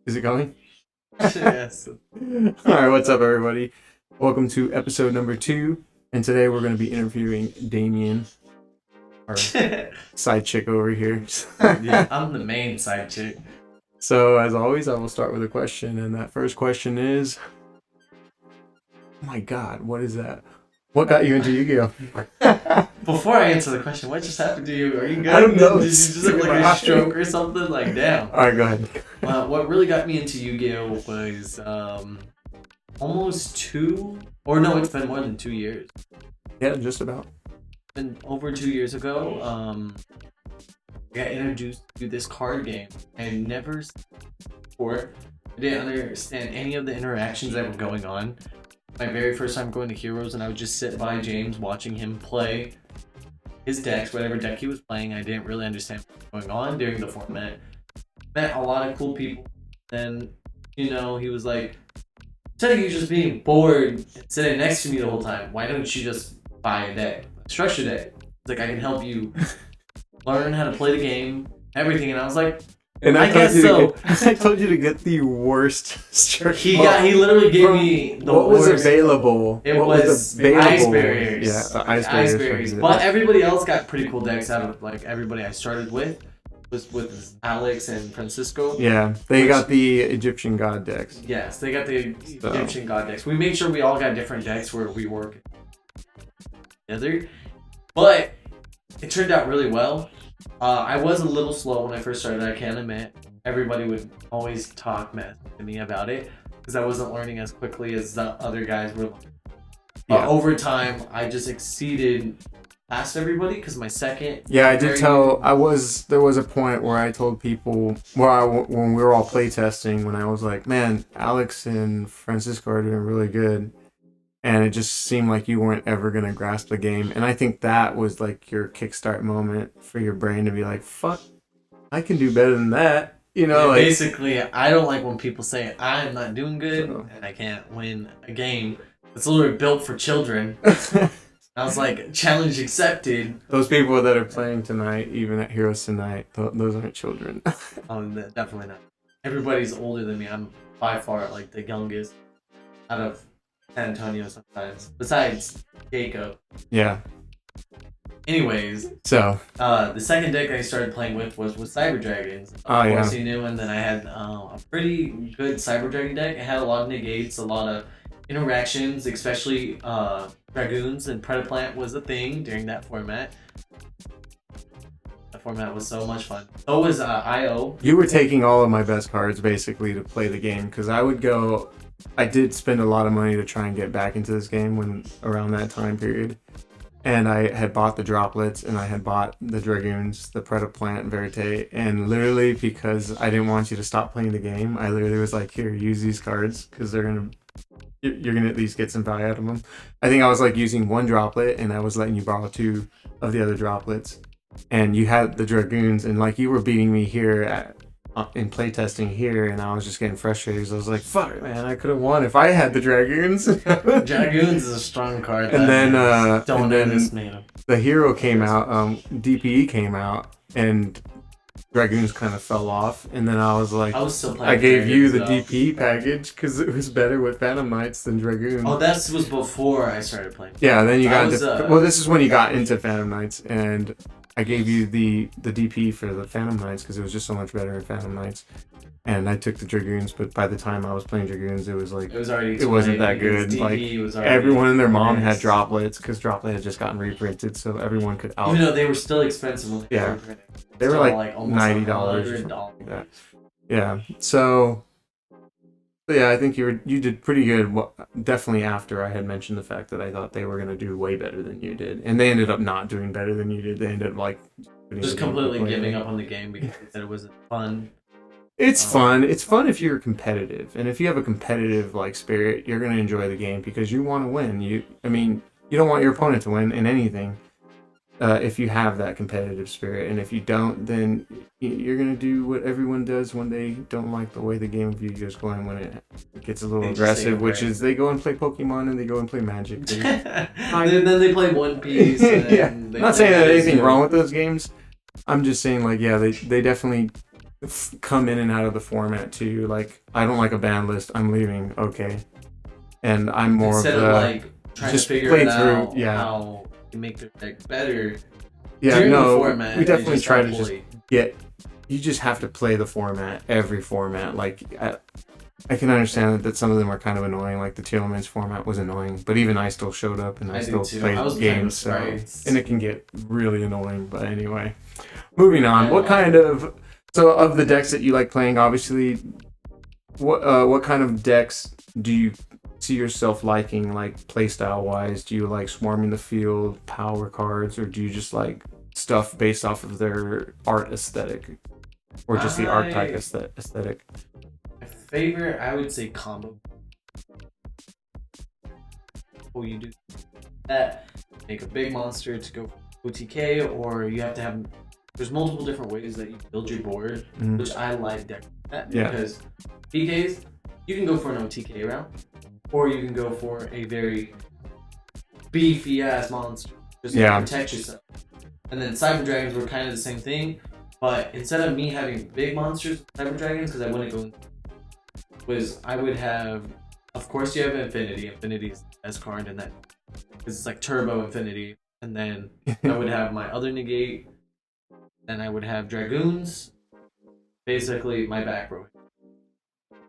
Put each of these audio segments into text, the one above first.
Is it going? Yes. Alright, what's up, everybody? Welcome to episode number 2. And today we're going to be interviewing Damien, our side chick over here. Yeah, I'm the main side chick. So, as always, I will start with a question. And that first question is... Oh my god, what is that? What got you into Yu-Gi-Oh? Before I answer the question, what just happened to you? Are you good? I don't know. Did you just have like a stroke or something? Like, damn. Alright, go ahead. What really got me into Yu-Gi-Oh was almost 2, or no, it's been more than 2 years. Yeah, just about. Been over 2 years ago. I got introduced to this card game. I had never seen it before. I didn't understand any of the interactions that were going on. My very first time going to Heroes, and I would just sit by James watching him play his decks, whatever deck he was playing. I didn't really understand what was going on during the format. Met a lot of cool people. Then, he was like, instead of you just being bored sitting next to me the whole time, why don't you just buy a deck? A structure deck. It's like, I can help you learn how to play the game, everything. And I was like, And I guess so. I told you to get the worst structure. He literally gave me the what worst. was available? It what was available? ice barriers. Yeah, the ice barriers. But everybody else got pretty cool decks out of like everybody I started with was with Alex and Francisco. Yeah, they got the Egyptian god decks. Yes, they got the Egyptian god decks. We made sure we all got different decks where we work together. But it turned out really well. I was a little slow when I first started, I can admit. Everybody would always talk mess to me about it because I wasn't learning as quickly as the other guys were. Over time, I just exceeded past everybody because my second... Yeah, I did tell... There was a point where I told people... when we were all playtesting, when I was like, man, Alex and Francisco are doing really good. And it just seemed like you weren't ever going to grasp the game. And I think that was like your kickstart moment for your brain to be like, fuck, I can do better than that. Basically, I don't like when people say I'm not doing good and I can't win a game that's literally built for children. I was like, challenge accepted. Those people that are playing tonight, even at Heroes tonight, those aren't children. Oh, definitely not. Everybody's older than me. I'm by far like the youngest out of San Antonio sometimes. Besides Jacob. Yeah. Anyways. So. The second deck I started playing with was Cyber Dragons. Oh, yeah. Of course you knew, and then I had a pretty good Cyber Dragon deck. It had a lot of negates, a lot of interactions, especially Dragoons and Predaplant was a thing during that format. That format was so much fun. So was IO. You were taking all of my best cards basically to play the game because I did spend a lot of money to try and get back into this game around that time period. And I had bought the droplets and I had bought the Dragoons, the Predaplant, Verite, and literally because I didn't want you to stop playing the game, I literally was like, here, use these cards because you're gonna at least get some value out of them. I think I was like using one droplet and I was letting you borrow 2 of the other droplets. And you had the Dragoons and like you were beating me here in playtesting here, and I was just getting frustrated. So I was like, fuck, man, I could have won if I had the Dragoons. Dragoons is a strong card. And then the hero came out, DPE came out, and Dragoons kind of fell off. And then I was like, I gave you the DPE package because it was better with Phantom Knights than Dragoons. Oh, that was before I started playing. Yeah, then you got this is when you got into Phantom Knights, and I gave you the DP for the Phantom Knights because it was just so much better in Phantom Knights. And I took the Dragoons, but by the time I was playing Dragoons, it was like... It wasn't that good. DP like, everyone and their mom had droplets because Droplet had just gotten reprinted, so everyone could out... Even though they were still expensive when they were reprinted. They were like $90 or something like that. Yeah, so yeah, I think you did pretty good. Definitely after I had mentioned the fact that I thought they were going to do way better than you did. And they ended up not doing better than you did. They ended up like... just completely giving up on the game because they said it wasn't fun. It's fun. It's fun if you're competitive. And if you have a competitive like spirit, you're going to enjoy the game because you want to win. You don't want your opponent to win in anything. If you have that competitive spirit, and if you don't, then you're gonna do what everyone does when they don't like the way the game of Yu-Gi-Oh is going. When it gets a little aggressive, which is they go and play Pokemon and they go and play Magic. Then they play One Piece. And yeah, I'm not saying there's anything wrong with those games. I'm just saying, like, yeah, they definitely come in and out of the format too. Like, I don't like a ban list. I'm leaving. Okay. And I'm more Instead of of the like trying to figure it out how you make the deck better. Yeah, during no, the format, we definitely try to play. you just have to play the format, every format. Like, I can understand that some of them are kind of annoying. Like the Telemans format was annoying, but even I still showed up and I still played games. So, and it can get really annoying. But anyway, moving on. What kind of the decks that you like playing? Obviously, what kind of decks do you see yourself liking, like playstyle wise? Do you like swarming the field, power cards, or do you just like stuff based off of their art aesthetic, or just the archetype aesthetic? My favorite, I would say, combo. Well, you do that, make a big monster to go OTK, or you have to have. There's multiple different ways that you build your board, which I like that because PKs, you can go for an OTK round, or you can go for a very beefy ass monster just to protect yourself. And then Cyber Dragons were kind of the same thing, but instead of me having big monsters, Cyber Dragons, because I wouldn't go, I would have, of course, you have Infinity. Infinity is the best card in that, because it's like Turbo Infinity. And then I would have my other negate. Then I would have Dragoons. Basically, my back row.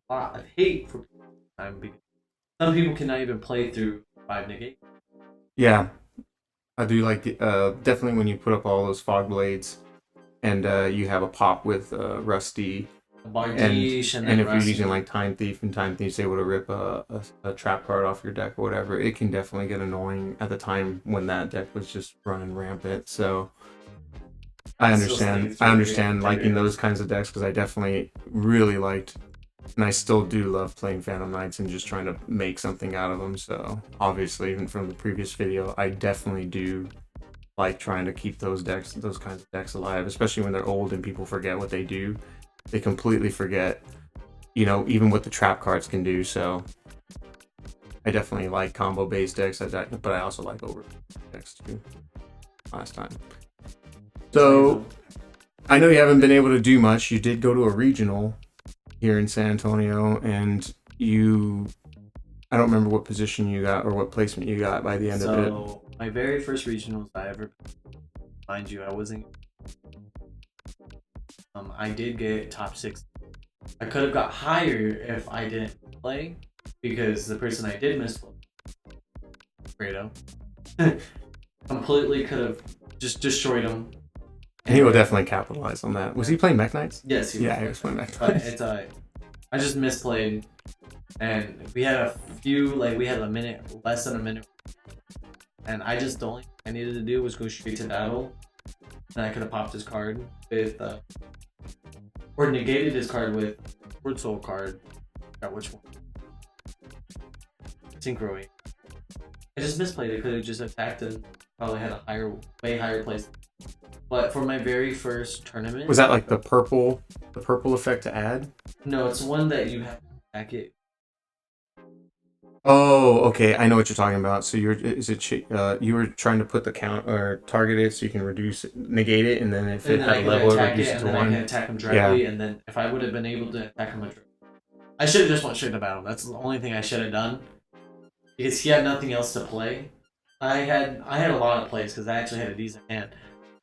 A lot of hate for time because some people cannot even play through 5 negate. Yeah, I do like definitely when you put up all those fog blades, and you have a pop with Rusty. And if you're using like Time Thief, and Time Thief's able to rip a trap card off your deck or whatever, it can definitely get annoying at the time when that deck was just running rampant. So I understand liking those kinds of decks, because I definitely really liked, and I still do love playing Phantom Knights and just trying to make something out of them. So obviously, even from the previous video, I definitely do like trying to keep those kinds of decks alive, especially when they're old and people forget what they do. They completely forget, even what the trap cards can do. So I definitely like combo based decks, but I also like over decks too. Last time. So I know you haven't been able to do much. You did go to a regional here in San Antonio, and I don't remember what position you got or what placement you got by the end of it. So my very first regionals I ever, mind you, I wasn't. I did get top 6. I could have got higher if I didn't play, because the person I did miss, Fredo, completely could have just destroyed him. And he will definitely capitalize on that. Was he playing Mech Knights? Yes, he was. Yeah, he was playing Mech Knights. But I just misplayed, and we had we had less than a minute, and the only thing I needed to do was go straight to battle, and I could have popped his card with, or negated his card with Sword Soul card. I forgot which one. Synchro. I just misplayed it. Could have just attacked and probably had a way higher place. But for my very first tournament, was that like the purple effect to add? No, it's one that you have to attack it. Oh, okay. I know what you're talking about. So you were trying to put the count or target it so you can negate it, and then if it had a level, it reduces to 1. I can attack him directly, and then if I would have been able to attack him, I should have just went straight to battle. That's the only thing I should have done, because he had nothing else to play. I had a lot of plays because I actually had a decent hand.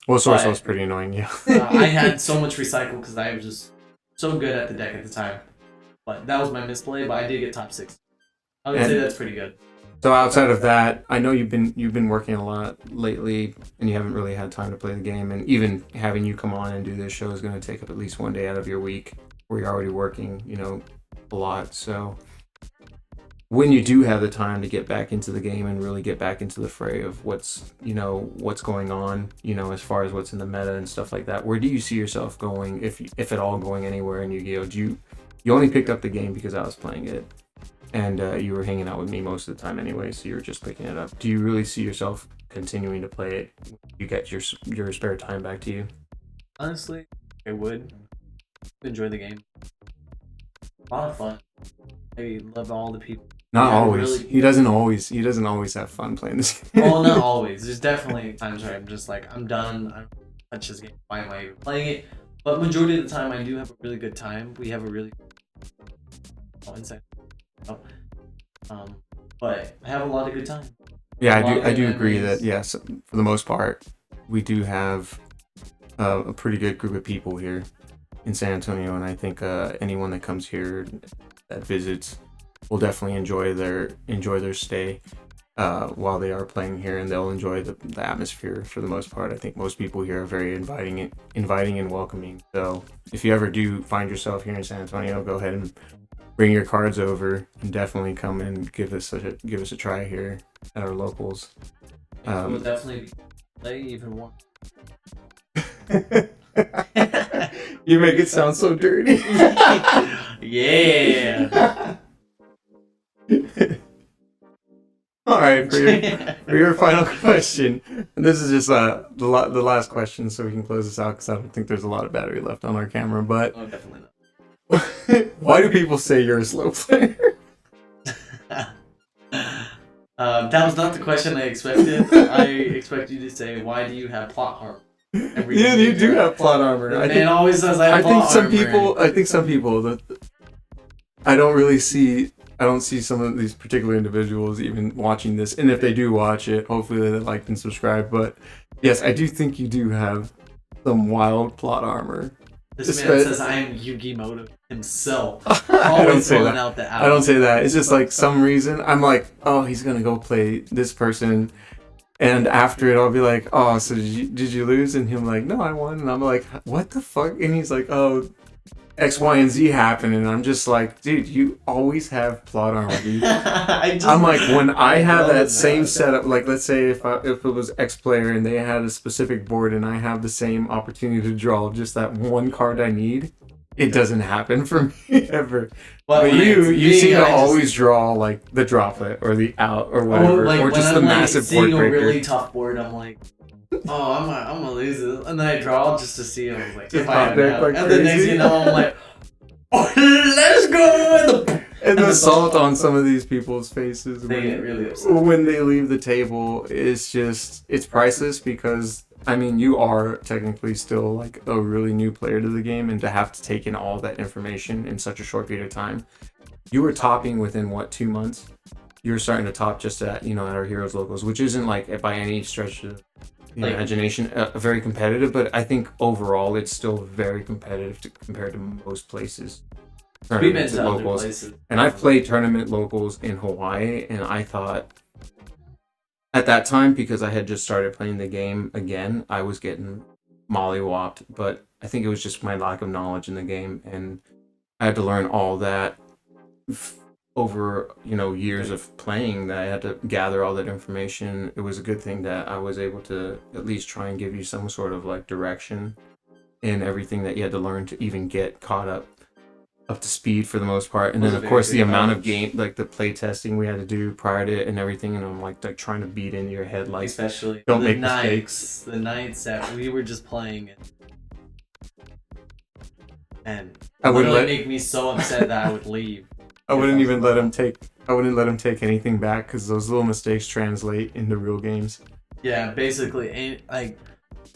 Well, Sword Soul was pretty annoying, yeah. I had so much recycle because I was just so good at the deck at the time. But that was my misplay, but I did get top 6. I would say that's pretty good. So outside of that, I know you've been working a lot lately, and you haven't really had time to play the game. And even having you come on and do this show is going to take up at least one day out of your week, where you're already working, a lot. So when you do have the time to get back into the game and really get back into the fray of what's going on, as far as what's in the meta and stuff like that, where do you see yourself going, if at all going anywhere in Yu-Gi-Oh? You only picked up the game because I was playing it, and you were hanging out with me most of the time anyway, so you were just picking it up. Do you really see yourself continuing to play it? You get your spare time back to you? Honestly, I would enjoy the game. A lot of fun. I love all the people. Not always. He doesn't always have fun playing this game. Well, not always. There's definitely times where I'm just like, I'm done. I don't touch this game. Why am I even playing it? But majority of the time, I do have a really good time. We have a really inside. But I have a lot of good time. Yeah, I do agree that yes, for the most part, we do have a pretty good group of people here in San Antonio, and I think anyone that comes here that visits will definitely enjoy their stay while they are playing here, and they'll enjoy the atmosphere for the most part. I think most people here are very inviting and welcoming. So if you ever do find yourself here in San Antonio, go ahead and bring your cards over and definitely come and give us a try here at our locals. We'll definitely play even more. You make it sound so dirty. Yeah. All right, for your final question, and this is just the last question, so we can close this out because I don't think there's a lot of battery left on our camera. But definitely not. Why do people say you're a slow player? That was not the question I expected. I expect you to say, "Why do you have plot armor?" Yeah, you do have plot armor. The man always says I have plot armor. I think some people I don't see some of these particular individuals even watching this, and if they do watch it, hopefully they like and subscribe. But yes, I do think you do have some wild plot armor. This man says I am YuGiOh himself. I don't say that. Out the I don't say that. It's just like some reason I'm like, oh, he's gonna go play this person, and after it I'll be like, oh, so did you lose? And him like, no, I won. And I'm like, what the fuck? And he's like, oh, X, Y, and Z happened, and I'm just like, dude, you always have plot armor, dude. I'm like, when I have that same setup, like let's say if it was X player and they had a specific board and I have the same opportunity to draw just that one card I need, it doesn't happen for me ever. But you seem to always draw like the droplet or the out or whatever, or just the massive board breaker. Seeing a really tough board, I'm like, oh, I'm gonna lose it, and then I draw just to see him, like, if I have it out. Like and then next thing you know, I'm like, oh, let's go! And the salt on some of these people's faces they get really upset when they leave the table is just, it's priceless, because I mean, you are technically still like a really new player to the game, and to have to take in all that information in such a short period of time. You were topping within 2 months. You were starting to top just at at our Heroes Locals, which isn't like by any stretch of the imagination very competitive, but I think overall it's still very competitive compared to most places. We've been to other places. And I've played tournament locals in Hawaii, and I thought at that time, because I had just started playing the game again, I was getting mollywopped, but I think it was just my lack of knowledge in the game, and I had to learn all that over years of playing, that I had to gather all that information. It was a good thing that I was able to at least try and give you some sort of like direction in everything that you had to learn to even get caught up to speed for the most part. And then of course the amount of game, like the play testing we had to do prior to it and everything, and I'm like trying to beat into your head, like, especially don't make mistakes. The nights that we were just playing and it would make me so upset that I would leave. I wouldn't even let him take anything back, because those little mistakes translate into real games. Yeah, basically, like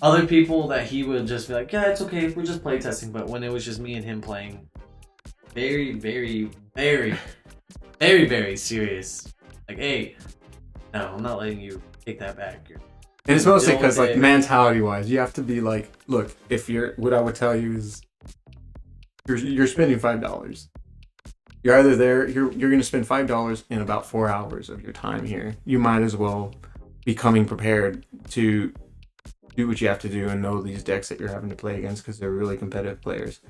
other people that he would just be like, yeah, it's okay, we're just play testing. But when it was just me and him playing, very, very, very, very, very serious. Like, hey, no, I'm not letting you take that back. And it's mostly because, like, mentality-wise, you have to be like, look, what I would tell you is, you're spending $5. You're either there, you're going to spend $5 in about 4 hours of your time here. You might as well be coming prepared to do what you have to do and know these decks that you're having to play against, because they're really competitive players.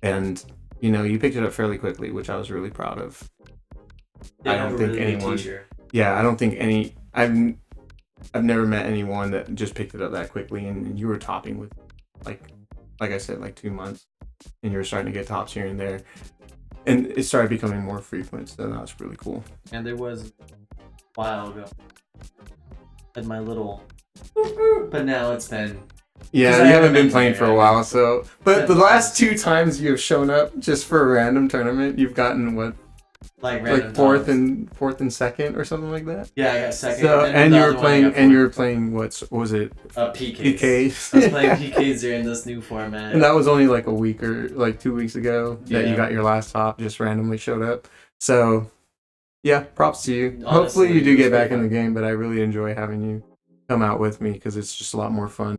And, you picked it up fairly quickly, which I was really proud of. I don't think anyone... Yeah, I don't think any... I've never met anyone that just picked it up that quickly, and you were topping with, like I said, like 2 months, and you were starting to get tops here and there. And it started becoming more frequent, so that was really cool. And there was a while ago, I had my little, but now it's been. Yeah, you haven't been playing for a while, so. But the last 2 times you have shown up just for a random tournament, you've gotten what? like random like fourth times. and second or something like that. Yeah, I got second. So then and the you were other one I playing got what was it? PKs. PKs. I was playing PKs during this new format. And that was only like a week or like 2 weeks ago that Yeah. you got your last top just randomly showed up. So yeah, props to you. Honestly, Hopefully you it do was get very back in the fun. game, but I really enjoy having you come out with me because it's just a lot more fun.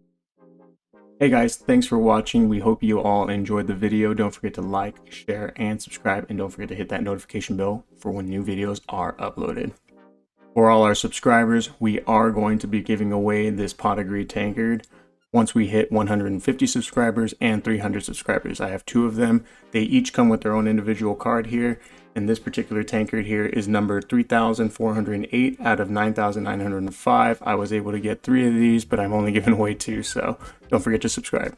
Hey guys, thanks for watching. We hope you all enjoyed the video. Don't forget to like, share, and subscribe, and don't forget to hit that notification bell for when new videos are uploaded. For all our subscribers, we are going to be giving away this Pot of Greed tankard once we hit 150 subscribers and 300 subscribers. I have 2 of them. They each come with their own individual card here, and this particular tankard here is number 3,408 out of 9,905. I was able to get 3 of these, but I'm only giving away 2, so don't forget to subscribe.